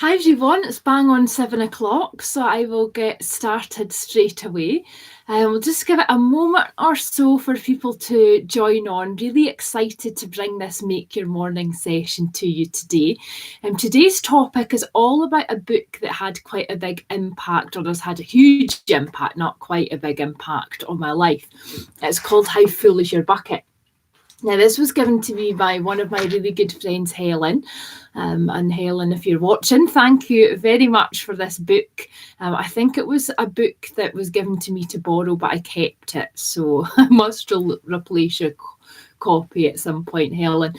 Hi everyone, it's bang on 7 o'clock, so I will get started straight away. We'll just give it a moment or so for people to join on. Really excited to bring this Make Your Morning session to you today. Today's topic is all about a book that had quite a big impact, or has had a huge impact, not quite a big impact on my life. It's called How Full Is Your Bucket? Now, this was given to me by one of my really good friends, Helen. And Helen, if you're watching, thank you very much for this book. I think it was a book that was given to me to borrow, but I kept it. So I must replace your copy at some point, Helen.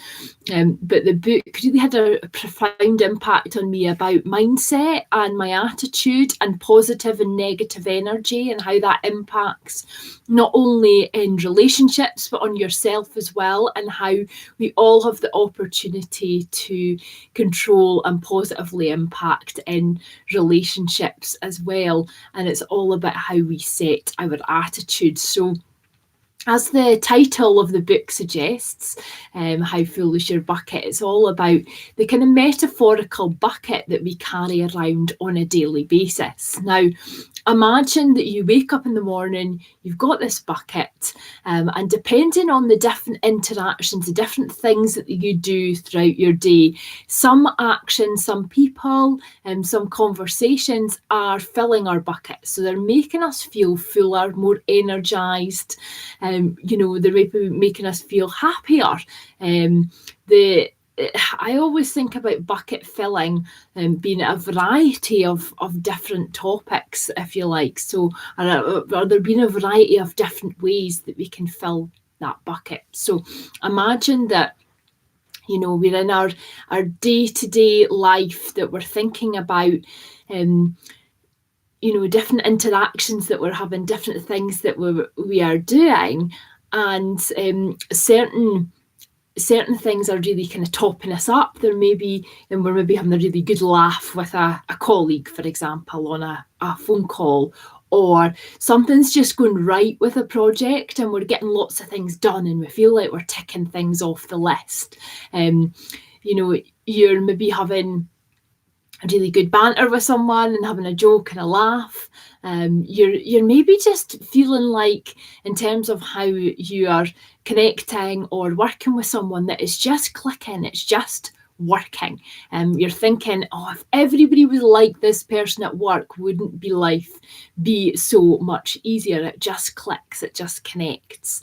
But the book really had a profound impact on me about mindset and my attitude and positive and negative energy, and how that impacts not only in relationships but on yourself as well, and how we all have the opportunity to control and positively impact in relationships as well. And it's all about how we set our attitude. So as the title of the book suggests, How Full Is Your Bucket? It's all about the kind of metaphorical bucket that we carry around on a daily basis. Now, imagine that you wake up in the morning, you've got this bucket, and depending on the different interactions, the different things that you do throughout your day, some actions, some people, some conversations are filling our bucket. So they're making us feel fuller, more energized, they're making us feel happier. I always think about bucket filling being a variety of different topics, if you like. So, or there being a variety of different ways that we can fill that bucket. So, imagine that we're in our day-to-day life, that we're thinking about different interactions that we're having, different things that we are doing, and certain things are really kind of topping us up. We're maybe having a really good laugh with a colleague, for example, on a phone call, or something's just going right with a project and we're getting lots of things done and we feel like we're ticking things off the list. You're maybe having a really good banter with someone and having a joke and a laugh. You're maybe just feeling like, in terms of how you are connecting or working with someone, that it's just clicking, it's just working. You're thinking, if everybody was like this person at work, wouldn't be life be so much easier? It just clicks, it just connects.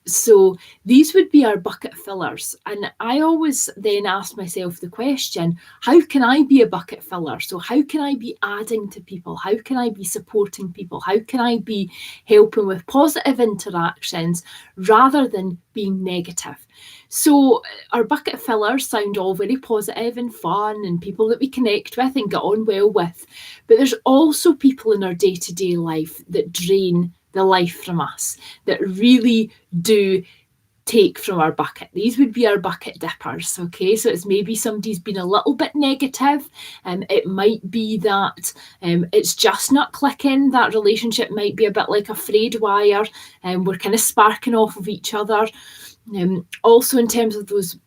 So these would be our bucket fillers. And I always then ask myself the question, how can I be a bucket filler? So how can I be adding to people? How can I be supporting people? How can I be helping with positive interactions rather than being negative? So our bucket fillers sound all very positive and fun, and people that we connect with and get on well with. But there's also people in our day-to-day life that drain the life from us, that really do take from our bucket. These would be our bucket dippers. Okay, so it's maybe somebody's been a little bit negative, and it might be that it's just not clicking. That relationship might be a bit like a frayed wire, and we're kind of sparking off of each other. Also, in terms of those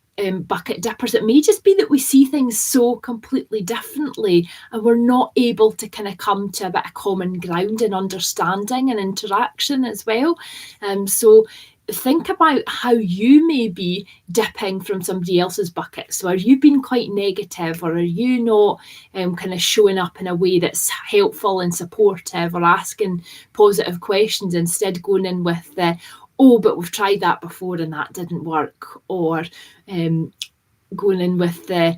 bucket dippers, it may just be that we see things so completely differently and we're not able to kind of come to a bit of common ground and understanding and interaction as well. So think about how you may be dipping from somebody else's bucket. So are you being quite negative, or are you not kind of showing up in a way that's helpful and supportive, or asking positive questions, instead going in with the, but we've tried that before and that didn't work, or going in with the,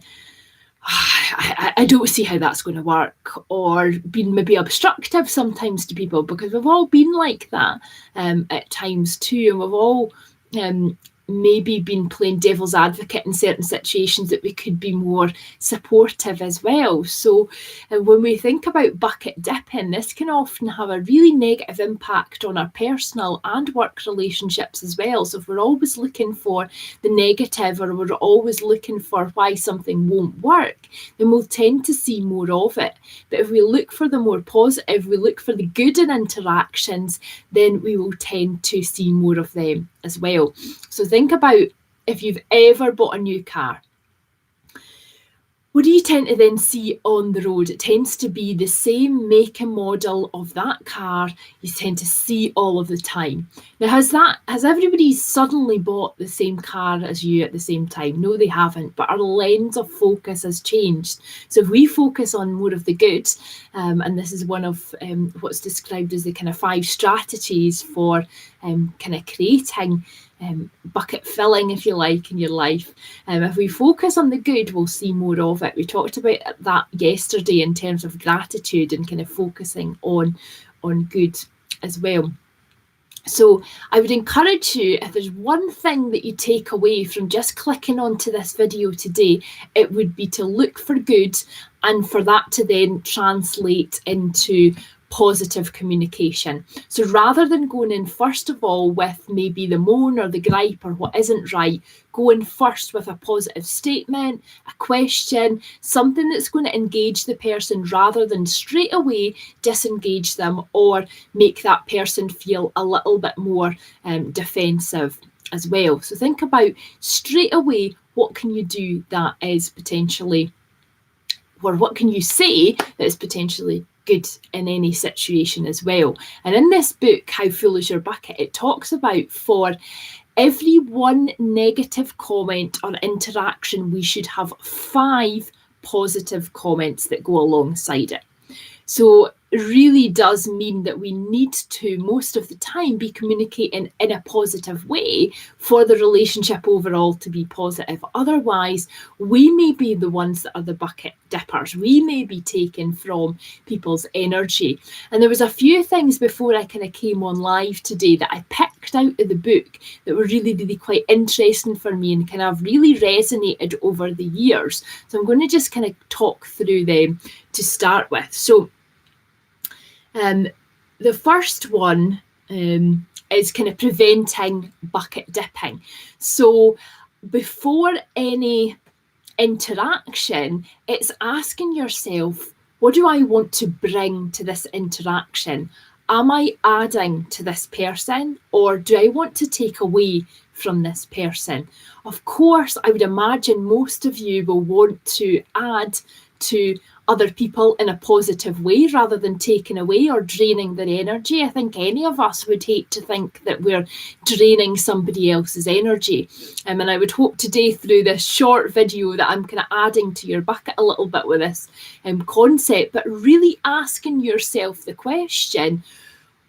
I don't see how that's going to work, or being maybe obstructive sometimes to people, because we've all been like that at times too, and we've all maybe been playing devil's advocate in certain situations, that we could be more supportive as well. So when we think about bucket dipping, this can often have a really negative impact on our personal and work relationships as well. So if we're always looking for the negative, or we're always looking for why something won't work, then we'll tend to see more of it. But if we look for the more positive, we look for the good in interactions, then we will tend to see more of them as well. So think about if you've ever bought a new car. what do you tend to then see on the road? It tends to be the same make and model of that car you tend to see all of the time. Now, has everybody suddenly bought the same car as you at the same time? No, they haven't, but our lens of focus has changed. So if we focus on more of the good, and this is one of what's described as the kind of 5 strategies for kind of creating bucket filling, if you like, in your life. If we focus on the good, we'll see more of it. We talked about that yesterday in terms of gratitude and kind of focusing on good as well. So I would encourage you, if there's one thing that you take away from just clicking onto this video today, it would be to look for good and for that to then translate into positive communication. So rather than going in first of all with maybe the moan or the gripe or what isn't right, go in first with a positive statement, a question, something that's going to engage the person rather than straight away disengage them or make that person feel a little bit more defensive as well. So think about straight away, what can you do that is potentially, or what can you say that is potentially good in any situation as well. And in this book, How Full Is Your Bucket, it talks about for every one negative comment or interaction, we should have 5 positive comments that go alongside it. So it really does mean that we need to, most of the time, be communicating in a positive way for the relationship overall to be positive. Otherwise, we may be the ones that are the bucket dippers. We may be taken from people's energy. And there was a few things before I kind of came on live today that I picked out of the book that were really, really quite interesting for me and kind of really resonated over the years. So I'm going to just kind of talk through them to start with. So the first one is kind of preventing bucket dipping. So before any interaction, it's asking yourself, what do I want to bring to this interaction? Am I adding to this person, or do I want to take away from this person? Of course, I would imagine most of you will want to add to other people in a positive way rather than taking away or draining their energy. I think any of us would hate to think that we're draining somebody else's energy. And I would hope today through this short video that I'm kind of adding to your bucket a little bit with this concept, but really asking yourself the question,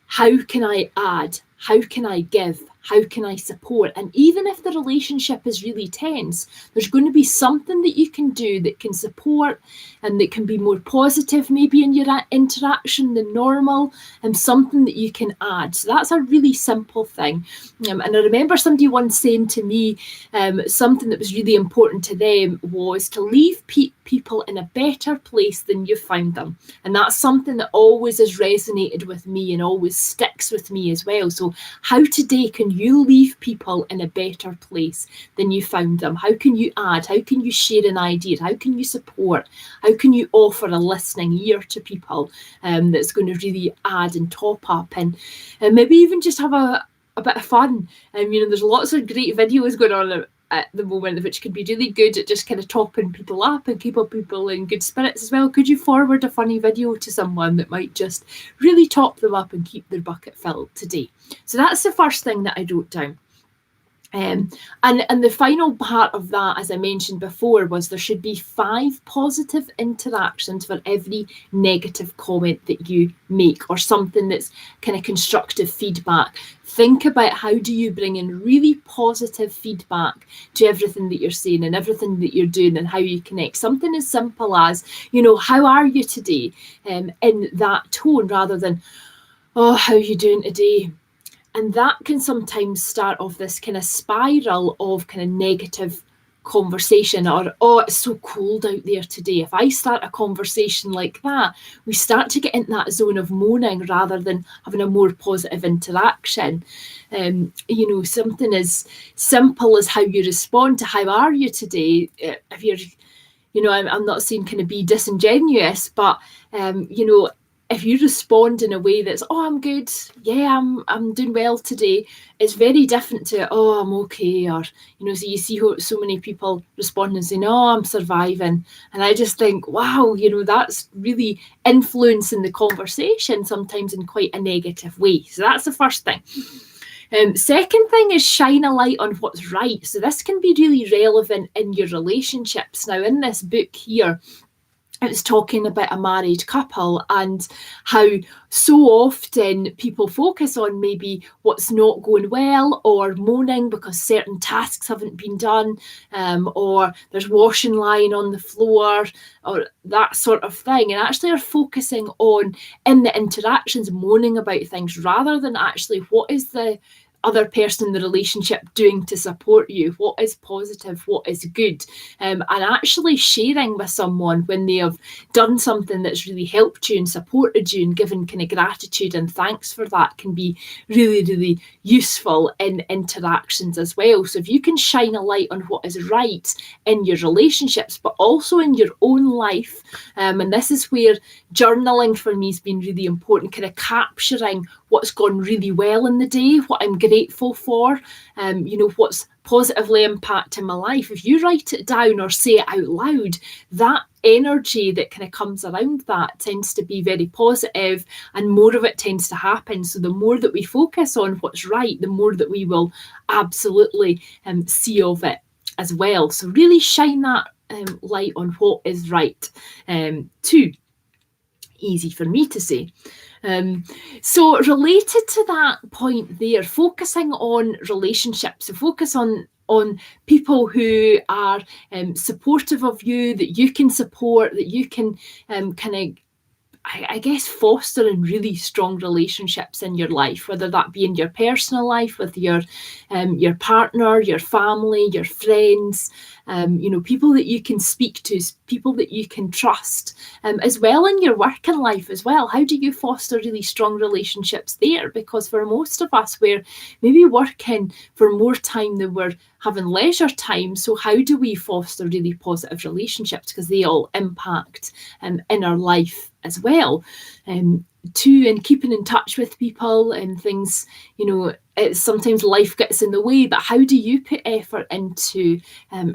how can I add? How can I give? How can I support? And even if the relationship is really tense, there's going to be something that you can do that can support and that can be more positive maybe in your interaction than normal, and something that you can add. So that's a really simple thing. And I remember somebody once saying to me, something that was really important to them was to leave people in a better place than you found them. And that's something that always has resonated with me and always sticks with me as well. So how today can you leave people in a better place than you found them? How can you add? How can you share an idea? How can you support? How can you offer a listening ear to people that's going to really add and top up and maybe even just have a bit of fun? There's lots of great videos going on at the moment, which can be really good at just kind of topping people up and keeping people in good spirits as well. Could you forward a funny video to someone that might just really top them up and keep their bucket filled today? So that's the first thing that I wrote down. And the final part of that, as I mentioned before, was there should be 5 positive interactions for every negative comment that you make, or something that's kind of constructive feedback. Think about how do you bring in really positive feedback to everything that you're saying and everything that you're doing and how you connect. Something as simple as, how are you today? In that tone rather than, oh, how are you doing today? And that can sometimes start off this kind of spiral of kind of negative conversation, or, oh, it's so cold out there today. If I start a conversation like that, we start to get into that zone of moaning rather than having a more positive interaction. Something as simple as how you respond to how are you today. If you're, I'm not saying kind of be disingenuous, but, if you respond in a way that's, oh, I'm good, yeah, I'm doing well today, it's very different to, oh, I'm okay, or, you know, so you see so many people responding and saying, oh, I'm surviving. And I just think, wow, you know, that's really influencing the conversation sometimes in quite a negative way. So that's the first thing. Second thing is shine a light on what's right. So this can be really relevant in your relationships. Now, in this book here, it was talking about a married couple and how so often people focus on maybe what's not going well, or moaning because certain tasks haven't been done, or there's washing lying on the floor, or that sort of thing, and actually are focusing on, in the interactions, moaning about things rather than actually what is the other person in the relationship doing to support you, what is positive, what is good, and actually sharing with someone when they have done something that's really helped you and supported you, and given kind of gratitude and thanks for that, can be really, really useful in interactions as well. So if you can shine a light on what is right in your relationships, but also in your own life, and this is where journaling for me has been really important, kind of capturing what's gone really well in the day, what I'm grateful for, you know, what's positively impacting my life. If you write it down or say it out loud, that energy that kind of comes around that tends to be very positive, and more of it tends to happen. So the more that we focus on what's right, the more that we will absolutely see of it as well. So really shine that light on what is right. Two, easy for me to say. So related to that point there, focusing on relationships, so focus on people who are supportive of you, that you can support, that you can kind of, I guess, fostering really strong relationships in your life, whether that be in your personal life with your partner, your family, your friends, you know, people that you can speak to, people that you can trust, as well in your working life as well. How do you foster really strong relationships there? Because for most of us, we're maybe working for more time than we're having leisure time. So how do we foster really positive relationships? Because they all impact in our life as well. Two, and keeping in touch with people and things, you know, it's sometimes life gets in the way, but how do you put effort into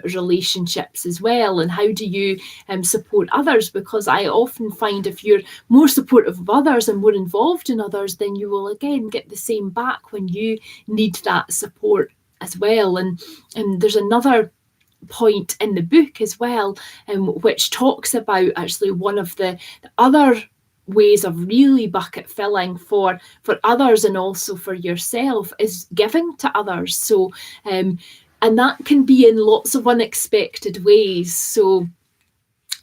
relationships as well? And how do you support others? Because I often find if you're more supportive of others and more involved in others, then you will again get the same back when you need that support as well. And there's another point in the book as well, which talks about actually one of the other ways of really bucket filling for others and also for yourself is giving to others. So and that can be in lots of unexpected ways. So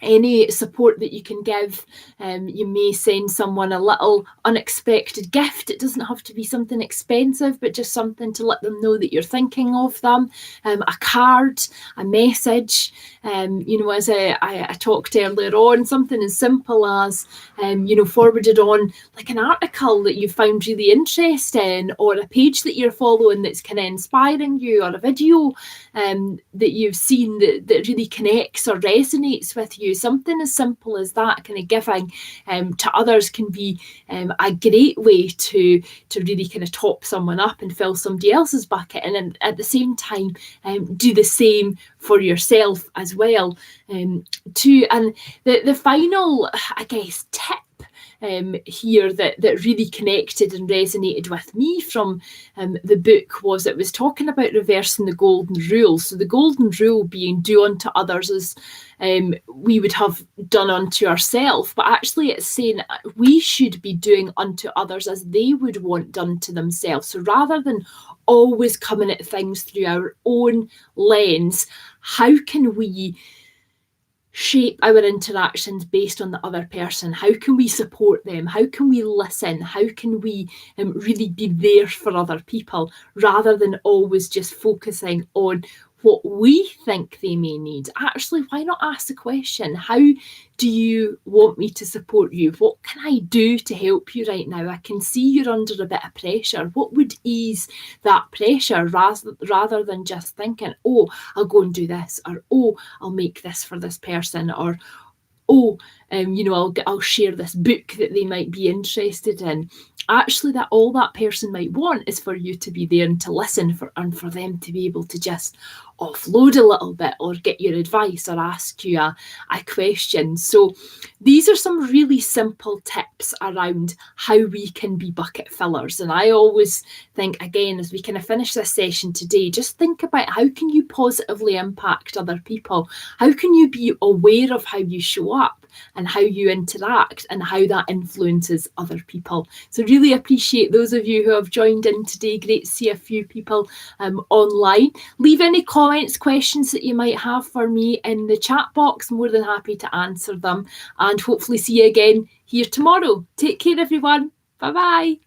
any support that you can give, you may send someone a little unexpected gift. It doesn't have to be something expensive, but just something to let them know that you're thinking of them. A card, a message, you know, as I talked earlier on, something as simple as, you know, forwarded on like an article that you found really interesting, or a page that you're following that's kind of inspiring you, or a video that you've seen that really connects or resonates with you. Something as simple as that, kind of giving to others, can be a great way to really kind of top someone up and fill somebody else's bucket, and at the same time do the same for yourself as well. Too, and the final, I guess, tip here that really connected and resonated with me from the book was, it was talking about reversing the golden rule. So the golden rule being do unto others as we would have done unto ourselves, but actually it's saying we should be doing unto others as they would want done to themselves. So rather than always coming at things through our own lens, how can we shape our interactions based on the other person? How can we support them? How can we listen? How can we really be there for other people, rather than always just focusing on what we think they may need? Actually, why not ask the question, how do you want me to support you? What can I do to help you right now? I can see you're under a bit of pressure. What would ease that pressure, rather than just thinking, oh, I'll go and do this, or oh, I'll make this for this person, or oh, I'll share this book that they might be interested in. Actually, that all that person might want is for you to be there and to listen and for them to be able to just offload a little bit or get your advice or ask you a question. So these are some really simple tips around how we can be bucket fillers. And I always think, again, as we kind of finish this session today, just think about how can you positively impact other people? How can you be aware of how you show up and how you interact and how that influences other people? So really appreciate those of you who have joined in today. Great to see a few people online. Leave any comments, questions that you might have for me in the chat box. More than happy to answer them, and hopefully see you again here tomorrow. Take care, everyone. Bye-bye.